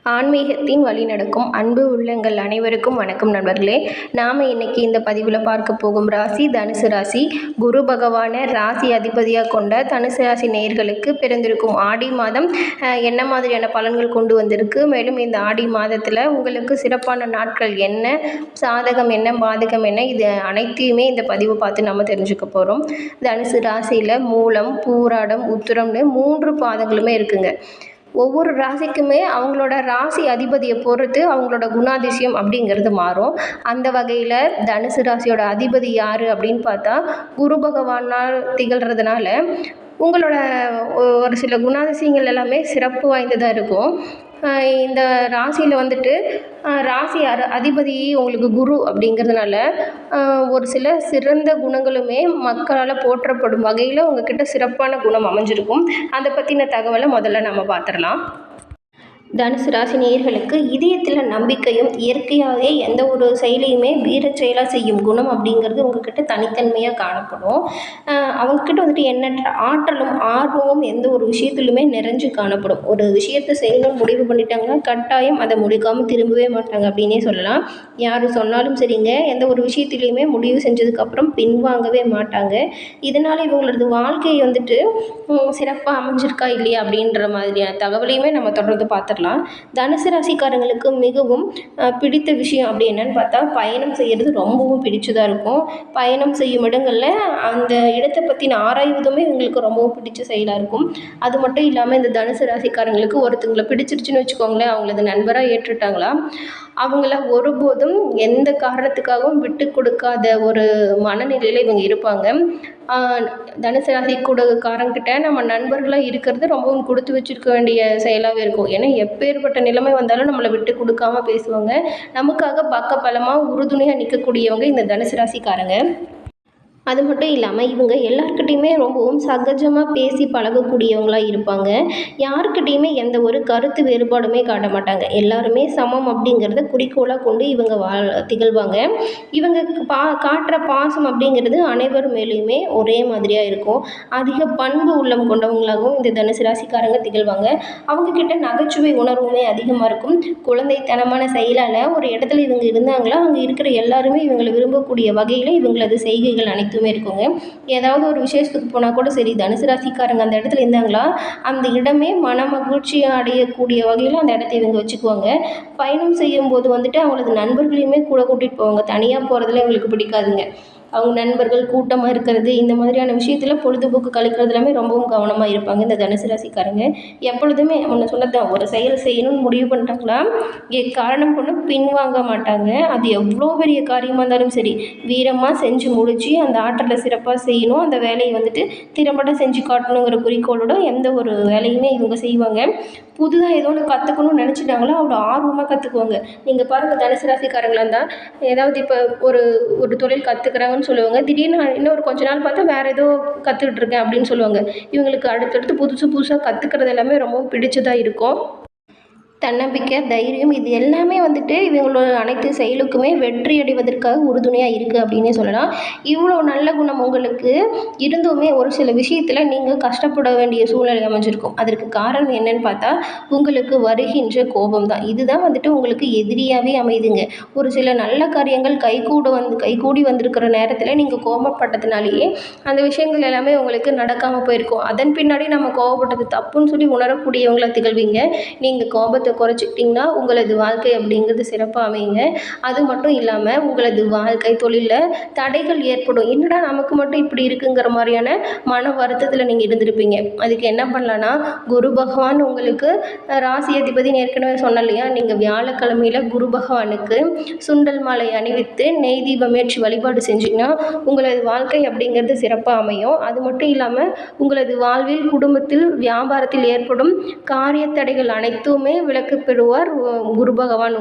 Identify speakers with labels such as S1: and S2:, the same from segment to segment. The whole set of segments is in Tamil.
S1: ஆன்மீகத்தின் வழிநடக்கும் அன்பு உள்ளங்கள் அனைவருக்கும் வணக்கம் நண்பர்களே. நாம் இன்னைக்கு இந்த பதிவில் பார்க்க போகும் ராசி தனுசு ராசி. குரு பகவானை ராசி அதிபதியாக கொண்ட தனுசு ராசி நேயர்களுக்கு பிறந்திருக்கும் ஆடி மாதம் என்ன மாதிரியான பலன்கள் கொண்டு வந்திருக்கு, மேலும் இந்த ஆடி மாதத்தில் உங்களுக்கு சிறப்பான நாட்கள் என்ன, சாதகம் என்ன, பாதகம் என்ன, இது அனைத்தையுமே இந்த பதிவை பார்த்து நம்ம தெரிஞ்சுக்க போகிறோம். தனுசு ராசியில் மூலம், பூராடம், உத்திரம்னு 3 பாதங்களுமே இருக்குங்க. ஒவ்வொரு ராசிக்குமே அவங்களோட ராசி அதிபதியை பொறுத்து அவங்களோட குணாதிசயம் அப்படிங்கிறது மாறும். அந்த வகையில் தனுசு ராசியோட அதிபதி யார் அப்படின்னு பார்த்தா குரு பகவானால் திகழ்கிறதுனால உங்களோட ஒரு சில குணாதிசயங்கள் எல்லாமே சிறப்பு வாய்ந்ததாக இருக்கும். இந்த ராசியில் வந்துட்டு ராசி அதிபதி உங்களுக்கு குரு அப்படிங்கிறதுனால ஒரு சில சிறந்த குணங்களுமே மக்களால் போற்றப்படும் வகையில் உங்ககிட்ட சிறப்பான குணம் அமைஞ்சிருக்கும். அதை பற்றின தகவலை முதல்ல நம்ம பார்த்துடலாம். தனுசு ராசி நேயர்களுக்கு இதயத்தில் நம்பிக்கையும் இயற்கையாகவே எந்த ஒரு செயலையுமே வீர செயலாக செய்யும் குணம் அப்படிங்கிறது உங்ககிட்ட தனித்தன்மையாக காணப்படும். அவங்கக்கிட்ட வந்துட்டு எண்ணற்ற ஆற்றலும் ஆர்வமும் எந்த ஒரு விஷயத்துலையுமே நிறைஞ்சு காணப்படும். ஒரு விஷயத்தை செய்யணும்னு முடிவு பண்ணிட்டாங்கன்னா கட்டாயம் அதை முடிக்காமல் திரும்பவே மாட்டாங்க அப்படின்னே சொல்லலாம். யார் சொன்னாலும் சரிங்க, எந்த ஒரு விஷயத்துலையுமே முடிவு செஞ்சதுக்கப்புறம் பின்வாங்கவே மாட்டாங்க. இதனால் இவங்களது வாழ்க்கை வந்துட்டு சிறப்பாக அமைஞ்சிருக்கா இல்லையா அப்படின்ற மாதிரியான தகவலையுமே நம்ம தொடர்ந்து பார்த்துடலாம். தனுசு ராசிக்காரங்களுக்கு மிகவும் பிடித்த விஷயம் அப்படி என்னன்னு பார்த்தா பயணம் செய்கிறது ரொம்பவும் பிடிச்சதாக இருக்கும். பயணம் செய்யும் இடங்களில் அந்த இடத்தை பற்றின ஆராய்வதுமே இவங்களுக்கு ரொம்பவும் பிடிச்ச செயலாக இருக்கும். அது மட்டும் இல்லாமல் இந்த தனுசு ராசிக்காரங்களுக்கு ஒருத்தங்களை பிடிச்சிருச்சுன்னு வச்சுக்கோங்களேன், அவங்களது நண்பராக ஏற்றுட்டாங்களா அவங்கள ஒருபோதும் எந்த காரணத்துக்காகவும் விட்டு கொடுக்காத ஒரு மனநிலையில் இவங்க இருப்பாங்க. தனுசு ராசி காரங்கிட்ட நம்ம நண்பர்களாக இருக்கிறது ரொம்பவும் கொடுத்து வச்சுருக்க வேண்டிய செயலாகவே இருக்கும். ஏன்னா எப்பேற்பட்ட நிலைமை வந்தாலும் நம்மளை விட்டு கொடுக்காம பேசுவாங்க. நமக்காக பக்கபலமாக உறுதுணையாக நிற்கக்கூடியவங்க இந்த தனுசு ராசிக்காரங்க. அது மட்டும் இல்லாமல் இவங்க எல்லாருக்கிட்டையுமே ரொம்பவும் சகஜமாக பேசி பழகக்கூடியவங்களாக இருப்பாங்க. யாருக்கிட்டையுமே எந்த ஒரு கருத்து வேறுபாடுமே காட்ட மாட்டாங்க. எல்லாருமே சமம் அப்படிங்கிறத குறிக்கோளாக கொண்டு இவங்க திகழ்வாங்க. இவங்க காட்டுற பாசம் அப்படிங்கிறது அனைவர் மேலேயுமே ஒரே மாதிரியாக இருக்கும். அதிக பண்பு உள்ளம் கொண்டவங்களாகவும் இந்த தனுசு ராசிக்காரங்க திகழ்வாங்க. அவங்கக்கிட்ட நகைச்சுவை உணர்வுமே அதிகமாக இருக்கும். குழந்தைத்தனமான செயலால் ஒரு இடத்துல இவங்க இருந்தாங்களா அங்கே இருக்கிற எல்லாருமே இவங்களை விரும்பக்கூடிய வகையில் இவங்களது செய்கைகள் அனைத்துமே இருக்குங்க. ஏதாவது ஒரு விசேஷத்துக்கு போனால் கூட சரி, தனுசு ராசிக்காரங்க அந்த இடத்துல இருந்தாங்களா அந்த இடமே மன மகிழ்ச்சி அடையக்கூடிய வகையில் அந்த இடத்த இவங்க வச்சுக்குவாங்க. பயணம் செய்யும் போது வந்துட்டு அவங்களது நண்பர்களையுமே கூட கூட்டிகிட்டு போவாங்க. தனியாக போகிறதுல இவங்களுக்கு பிடிக்காதுங்க. அவங்க நண்பர்கள் கூட்டமாக இருக்கிறது இந்த மாதிரியான விஷயத்தில் பொழுதுபோக்கு கழிக்கிறது எல்லாமே ரொம்பவும் கவனமாக இருப்பாங்க இந்த தனுசு ராசிக்காரங்க. எப்பொழுதுமே ஒன்று சொல்லத்தான், ஒரு செயல் செய்யணும்னு முடிவு பண்ணிட்டாங்களா காரணம் கொண்டு பின்வாங்க மாட்டாங்க. அது எவ்வளோ பெரிய காரியமாக இருந்தாலும் சரி வீரமாக செஞ்சு முடித்து அந்த ஆற்றலை சிறப்பாக செய்யணும், அந்த வேலையை வந்துட்டு திறம்பட செஞ்சு காட்டணுங்கிற குறிக்கோளோட எந்த ஒரு வேலையுமே இவங்க செய்வாங்க. புதுதாக ஏதோ ஒன்று கற்றுக்கணும்னு நினச்சிட்டாங்களோ அவ்வளோ ஆர்வமாக கற்றுக்குவாங்க. நீங்கள் பாருங்கள், தனுசு ராசிக்காரங்களாக இருந்தால் ஏதாவது இப்போ ஒரு தொழில் கற்றுக்குறாங்கன்னு சொல்லுவாங்க, திடீர்னு இன்னும் ஒரு கொஞ்ச நாள் பார்த்தா வேறு ஏதோ கற்றுக்கிட்டு இருக்கேன் அப்படின்னு சொல்லுவாங்க. இவங்களுக்கு அடுத்தடுத்து புதுசாக கற்றுக்கிறது எல்லாமே ரொம்ப பிடிச்சதாக இருக்கும். தன்னம்பிக்கை, தைரியம் இது எல்லாமே வந்துட்டு இவங்களோட அனைத்து செயலுக்குமே வெற்றி அடைவதற்காக உறுதுணையாக இருக்குது அப்படின்னே சொல்லலாம். இவ்வளோ நல்ல குணம் உங்களுக்கு இருந்துமே ஒரு சில விஷயத்தில் நீங்கள் கஷ்டப்பட வேண்டிய சூழ்நிலை அமைஞ்சிருக்கும். அதற்கு காரணம் என்னன்னு பார்த்தா உங்களுக்கு வருகின்ற கோபம் தான். இதுதான் வந்துட்டு உங்களுக்கு எதிரியாகவே அமையுதுங்க. ஒரு சில நல்ல காரியங்கள் கைகூடி வந்திருக்கிற நேரத்தில் நீங்கள் கோபப்பட்டதுனாலேயே அந்த விஷயங்கள் எல்லாமே உங்களுக்கு நடக்காமல் போயிருக்கும். அதன் பின்னாடி நம்ம கோபப்பட்டது தப்புன்னு சொல்லி உணரக்கூடியவங்களா திகழ்வீங்க. நீங்கள் கோபத்தை குறைச்சிக்கிட்டிங்கன்னா உங்களது வாழ்க்கை அப்படிங்கிறது சிறப்பாக அமையுங்க. அது மட்டும் இல்லாமல் உங்களது வாழ்க்கை தொழிலில் தடைகள் ஏற்படும். என்னடா நமக்கு மட்டும் இப்படி இருக்குங்கிற மாதிரியான மன வருத்தத்தில் நீங்கள் இருந்திருப்பீங்க. அதுக்கு என்ன பண்ணலான்னா, குரு பகவான் உங்களுக்கு ராசி அதிபதினு ஏற்கனவே சொன்னேன் இல்லையா, நீங்கள் வியாழக்கிழமையில் குரு பகவானுக்கு சுண்டல் மாலை அணிவித்து நெய் தீபம் ஏற்றி வழிபாடு செஞ்சிங்கன்னா உங்களது வாழ்க்கை அப்படிங்கிறது சிறப்பாக அமையும். அது மட்டும் இல்லாமல் உங்களது வாழ்வில், குடும்பத்தில், வியாபாரத்தில் ஏற்படும் காரிய தடைகள் அனைத்துமே விலக்கு பெறுவார் குரு பகவான்.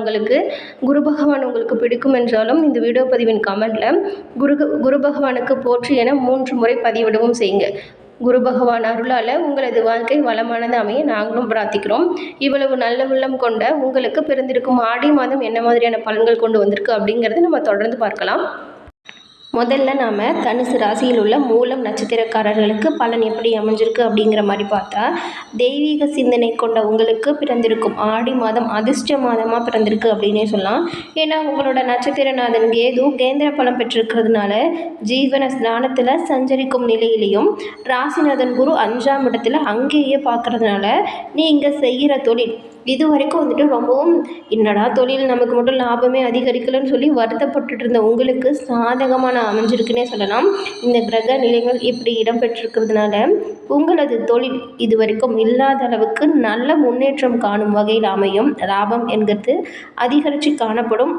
S1: குரு பகவான் உங்களுக்கு பிடிக்கும் என்றாலும் இந்த வீடியோ பதிவின் கமெண்டில் குரு பகவானுக்கு போற்றி என 3 முறை பதிவிடவும் செய்யுங்க. குரு பகவான் அருளால் உங்களது வாழ்க்கை வளமானது அமைய நாங்களும் பிரார்த்திக்கிறோம். இவ்வளவு நல்ல உள்ளம் கொண்ட உங்களுக்கு பிறந்திருக்கும் ஆடி மாதம் என்ன மாதிரியான பலன்கள் கொண்டு வந்திருக்கு அப்படிங்கிறத நம்ம தொடர்ந்து பார்க்கலாம். முதல்ல நாம் தனுசு ராசியில் உள்ள மூலம் நட்சத்திரக்காரர்களுக்கு பலன் எப்படி அமைஞ்சிருக்கு அப்படிங்கிற மாதிரி பார்த்தா, தெய்வீக சிந்தனை கொண்ட உங்களுக்கு பிறந்திருக்கும் ஆடி மாதம் அதிர்ஷ்ட மாதமாக பிறந்திருக்கு அப்படின்னே சொல்லலாம். ஏன்னா உங்களோட நட்சத்திரநாதன் கேது கேந்திர பலம் பெற்றிருக்கிறதுனால ஜீவன ஸ்நானத்தில் சஞ்சரிக்கும் நிலையிலையும் ராசிநாதன் குரு 5ஆம் இடத்துல அங்கேயே பார்க்கறதுனால நீங்கள் செய்கிற தொழில் இது வரைக்கும் வந்துட்டு ரொம்பவும் என்னடா தொழில் நமக்கு மட்டும் லாபமே அதிகரிக்கலைன்னு சொல்லி வருத்தப்பட்டுட்டு இருந்த உங்களுக்கு சாதகமான அமைஞ்சிருக்குன்னே சொல்லலாம். இந்த கிரக நிலைகள் இப்படி இடம்பெற்றிருக்கிறதுனால உங்களது தொழில் இது வரைக்கும் இல்லாத அளவுக்கு நல்ல முன்னேற்றம் காணும் வகையில் அமையும். லாபம் என்கிறது அதிகரித்து காணப்படும்.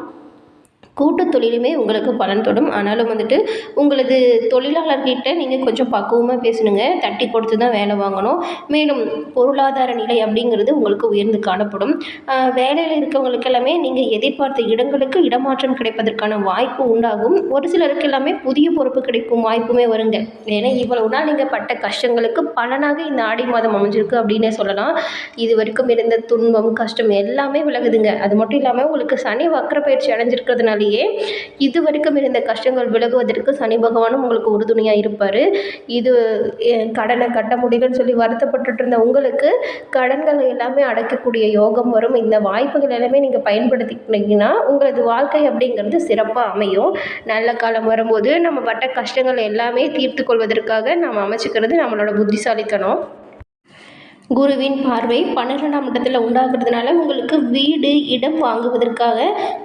S1: கூட்டு தொழிலுமே உங்களுக்கு பலன் தொடும். ஆனாலும் வந்துட்டு உங்களது தொழிலாளர்கிட்ட நீங்கள் கொஞ்சம் பக்குவமாக பேசணுங்க. தட்டி கொடுத்து தான் வேலை வாங்கணும். மேலும் பொருளாதார நிலை அப்படிங்கிறது உங்களுக்கு உயர்ந்து காணப்படும். வேலையில் இருக்கவங்களுக்கு எல்லாமே நீங்கள் எதிர்பார்த்த இடங்களுக்கு இடமாற்றம் கிடைப்பதற்கான வாய்ப்பு உண்டாகும். ஒரு சிலருக்கு எல்லாமே புதிய பொறுப்பு கிடைக்கும் வாய்ப்புமே வருங்க. ஏன்னா இவ்வளவு நாள் நீங்கள் பட்ட கஷ்டங்களுக்கு பலனாக இந்த ஆடி மாதம் அமைஞ்சிருக்கு அப்படின்னே சொல்லலாம். இது வரைக்கும் இருந்த துன்பம் கஷ்டம் எல்லாமே விலகுதுங்க. அது மட்டும் இல்லாமல் உங்களுக்கு சனி வக்ர பயிற்சி அடைஞ்சிருக்கிறதுனால இது வரைக்கும் இருந்த கஷ்டங்கள் விலகுவதற்கு சனி பகவானும் உங்களுக்கு உறுதுணையாக இருப்பார். இது கடனை கட்ட முடியலன்னு சொல்லி வருத்தப்பட்டு இருந்த உங்களுக்கு கடன்கள் எல்லாமே அடைக்கக்கூடிய யோகம் வரும். இந்த வாய்ப்புகள் எல்லாமே நீங்கள் பயன்படுத்திக்கிட்டீங்கன்னா உங்களது வாழ்க்கை அப்படிங்கிறது சிறப்பாக அமையும். நல்ல காலம் வரும்போது நம்ம பட்ட கஷ்டங்கள் எல்லாமே தீர்த்து கொள்வதற்காக நாம் அமைச்சிக்கிறது நம்மளோட புத்திசாலித்தனம். குருவின் பார்வை 12ஆம் இடத்துல உண்டாகிறதுனால உங்களுக்கு வீடு இடம் வாங்குவதற்காக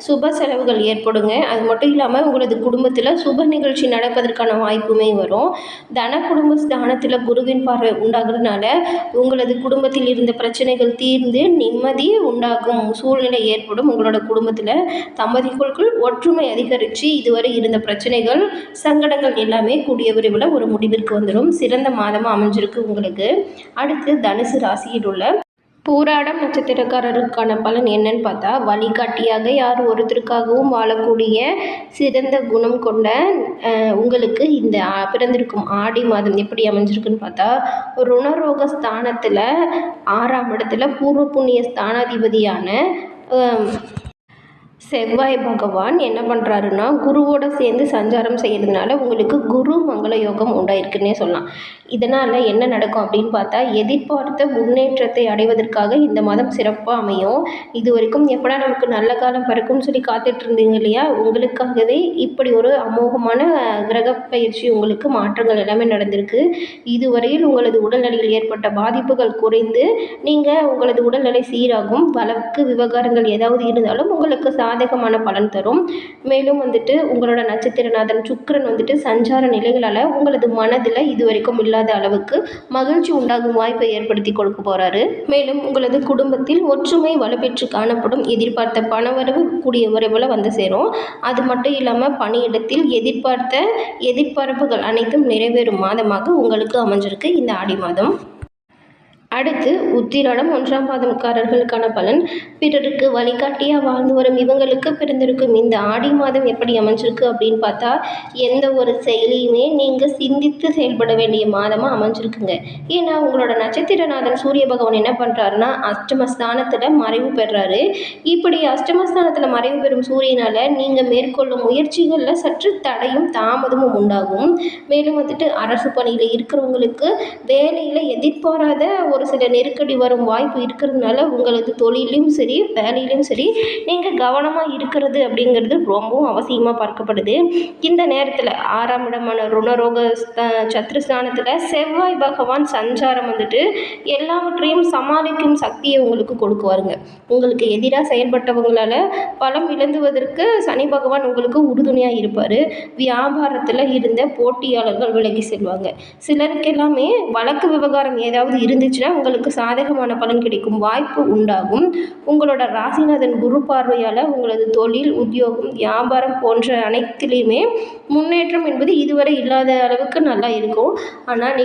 S1: சுப செலவுகள் ஏற்படுங்க. அது மட்டும் இல்லாமல் உங்களது குடும்பத்தில் சுப நிகழ்ச்சி நடப்பதற்கான வாய்ப்புமே வரும். தன குடும்ப ஸ்தானத்தில் குருவின் பார்வை உண்டாகிறதுனால உங்களது குடும்பத்தில் இருந்த பிரச்சனைகள் தீர்ந்து நிம்மதி உண்டாகும் சூழ்நிலை ஏற்படும். உங்களோட குடும்பத்தில் தம்பதிகளுக்குள் ஒற்றுமை அதிகரித்து இதுவரை இருந்த பிரச்சனைகள் சங்கடங்கள் எல்லாமே கூடிய விரைவில் ஒரு முடிவிற்கு வந்துடும். சிறந்த மாதமாக அமைஞ்சிருக்கு உங்களுக்கு. அடுத்து தனுசு ராசியில் உள்ள பூராடம் நட்சத்திரக்காரருக்கான பலன் என்னன்னு பார்த்தா, வழிகாட்டியாக யார் ஒருத்தருக்காகவும் வாழக்கூடிய சிறந்த குணம் கொண்ட உங்களுக்கு இந்த பிறந்திருக்கும் ஆடி மாதம் எப்படி அமைஞ்சிருக்குன்னு பார்த்தா, ருணரோக ஸ்தானத்தில் 6ஆம் இடத்துல பூர்வ புண்ணிய ஸ்தானாதிபதியான செவ்வாய் பகவான் என்ன பண்ணுறாருன்னா குருவோட சேர்ந்து சஞ்சாரம் செய்கிறதுனால உங்களுக்கு குரு மங்கள யோகம் உண்டாயிருக்குன்னே சொல்லலாம். இதனால் என்ன நடக்கும் அப்படின்னு பார்த்தா, எதிர்பார்த்த முன்னேற்றத்தை அடைவதற்காக இந்த மாதம் சிறப்பாக அமையும். இது வரைக்கும் எப்படா நமக்கு நல்ல காலம் பிறக்கும்னு சொல்லி காத்துட்டு இருந்தீங்க இல்லையா, உங்களுக்காகவே இப்படி ஒரு அமோகமான கிரக பயிற்சி உங்களுக்கு மாற்றங்கள் எல்லாமே நடந்திருக்கு. இதுவரையில் உங்களது உடல்நிலையில் ஏற்பட்ட பாதிப்புகள் குறைந்து நீங்கள் உங்களது உடல்நிலை சீராகும். வழக்கு விவகாரங்கள் ஏதாவது இருந்தாலும் உங்களுக்கு சாதகமான பலன் தரும். மேலும் வந்துட்டு உங்களோட நட்சத்திரநாதன் சுக்கிரன் வந்துட்டு சஞ்சார நிலைகளால் உங்களது மனதில் இது வரைக்கும் இல்லாத அளவுக்கு மகிழ்ச்சி உண்டாகும் வாய்ப்பை ஏற்படுத்தி கொடுக்க போறாரு. மேலும் உங்களது குடும்பத்தில் ஒற்றுமை வலுப்பெற்று காணப்படும். எதிர்பார்த்த பணவரவு கூடிய விரைவில் வந்து சேரும். அது மட்டும் இல்லாமல் பணியிடத்தில் எதிர்பார்த்த எதிர்பார்ப்புகள் அனைத்தும் நிறைவேறும் மாதமாக உங்களுக்கு அமைஞ்சிருக்கு இந்த ஆடி மாதம். அடுத்து உத்திராடம் 1ஆம் பாதம்காரர்களுக்கான பலன். பிறருக்கு வழிகாட்டியாக வாழ்ந்து வரும் இவங்களுக்கு பிறந்திருக்கும் இந்த ஆடி மாதம் எப்படி அமைஞ்சிருக்கு அப்படின்னு பார்த்தா, எந்த ஒரு செயலையுமே நீங்கள் சிந்தித்து செயல்பட வேண்டிய மாதமாக அமைஞ்சிருக்குங்க. ஏன்னா உங்களோட நட்சத்திரநாதன் சூரிய பகவான் என்ன பண்ணுறாருன்னா அஷ்டமஸ்தானத்தில் மறைவு பெறாரு. இப்படி அஷ்டமஸ்தானத்தில் மறைவு பெறும் சூரியனால் நீங்கள் மேற்கொள்ளும் முயற்சிகளில் சற்று தடையும் தாமதமும் உண்டாகும். மேலும் வந்துட்டு அரசு பணியில் இருக்கிறவங்களுக்கு வேலையில் எதிர்பாராத ஒரு சில நெருக்கடி வரும் வாய்ப்பு இருக்கிறதுனால உங்களது தொழிலையும் சரி வேலையிலும் சரி நீங்கள் கவனமாக இருக்கிறது அப்படிங்கிறது ரொம்பவும் அவசியமாக பார்க்கப்படுது. இந்த நேரத்தில் 6ஆம் இடமான ருணரோக சத்ருஸ்தானத்தில் செவ்வாய் பகவான் சஞ்சாரம் வந்துட்டு எல்லாவற்றையும் சமாளிக்கும் சக்தியை உங்களுக்கு கொடுக்குவாருங்க. உங்களுக்கு எதிராக செயல்பட்டவங்களால் பலம் இழந்துவதற்கு சனி பகவான் உங்களுக்கு உறுதுணையாக இருப்பார். வியாபாரத்தில் இருந்த போட்டியாளர்கள் விலகி செல்வாங்க. சிலருக்கு எல்லாமே வழக்கு விவகாரம் ஏதாவது இருந்துச்சுன்னா உங்களுக்கு சாதகமான பலன் கிடைக்கும் வாய்ப்பு உண்டாகும். உங்களோட ராசிநாதன் குரு பார்வையால் உங்களது தொழில் உத்தியோகம் வியாபாரம் போன்ற அனைத்திலையுமே முன்னேற்றம் என்பது இதுவரை இல்லாத அளவுக்கு நல்லா இருக்கும். ஆனால்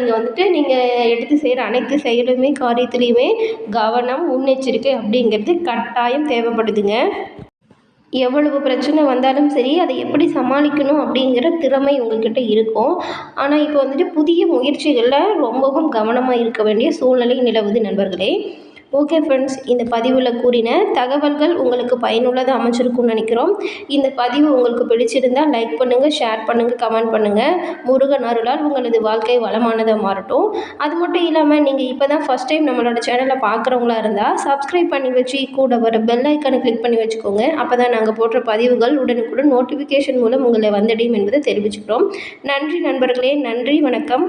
S1: நீங்கள் எடுத்து செய்கிற அனைத்து செயலுமே காரியத்திலையுமே கவனம் முன்னெச்சரிக்கை அப்படிங்கிறது கட்டாயம் தேவைப்படுதுங்க. எவ்வளவு பிரச்சனை வந்தாலும் சரி அதை எப்படி சமாளிக்கணும் அப்படிங்கிற திறமை உங்கள்கிட்ட இருக்கும். ஆனால் இப்போ வந்துட்டு புதிய முயற்சிகளில் ரொம்பவும் கவனமாக இருக்க வேண்டிய சூழ்நிலை நிலவுது நண்பர்களே. ஓகே ஃப்ரெண்ட்ஸ், இந்த பதிவில் கூறின தகவல்கள் உங்களுக்கு பயனுள்ளதாக அமைச்சிருக்கும்னு நினைக்கிறோம். இந்த பதிவு உங்களுக்கு பிடிச்சிருந்தால் லைக் பண்ணுங்கள், ஷேர் பண்ணுங்கள், கமெண்ட் பண்ணுங்கள். முருகன் அருளால் உங்களது வாழ்க்கை வளமானதாக மாறட்டும். அது மட்டும் இல்லாமல் நீங்கள் இப்போ தான் ஃபஸ்ட் டைம் நம்மளோட சேனலை பார்க்குறவங்களா இருந்தால் சப்ஸ்கிரைப் பண்ணி வச்சு கூட வர பெல் ஐக்கானை கிளிக் பண்ணி வச்சுக்கோங்க. அப்போ தான் நாங்கள் போடுற பதிவுகள் உடனுக்குடன் நோட்டிஃபிகேஷன் மூலம் உங்களை வந்தடையும் என்பதை தெரிவிச்சுக்கிறோம். நன்றி நண்பர்களே, நன்றி, வணக்கம்.